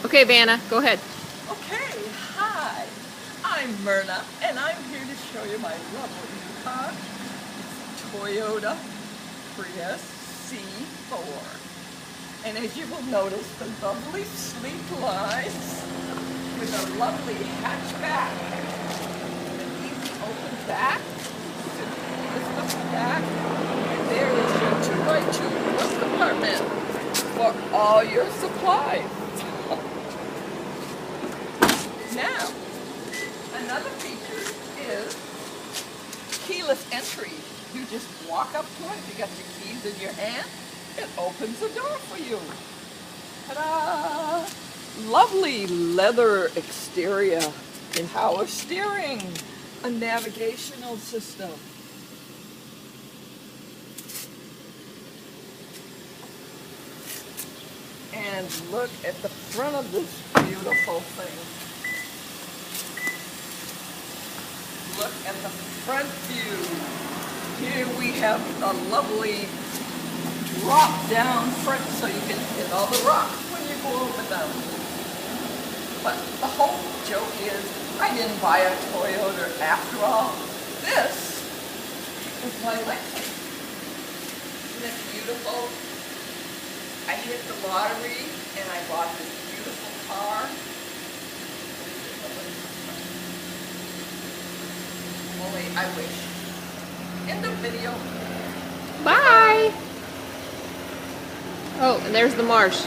Okay, Vanna, go ahead. Okay, hi. I'm Merna, and I'm here to show you my lovely new car. It's a Toyota Prius C4. And as you will notice, the lovely sleek lines with a lovely hatchback, an easy open back, this back, and there is your 2x2 plus compartment for all your supplies. Now, another feature is keyless entry. You just walk up to it, you got your keys in your hand, it opens the door for you. Ta-da! Lovely leather exterior and power steering, a navigational system. And look at the front of this beautiful thing. Look at the front view. Here we have a lovely drop down front so you can hit all the rocks when you go over them. But the whole joke is I didn't buy a Toyota after all. This is my Lexus. Isn't it beautiful? I hit the lottery and I bought this beautiful car. Only I wish. End of video. Bye. Oh, and there's the marsh.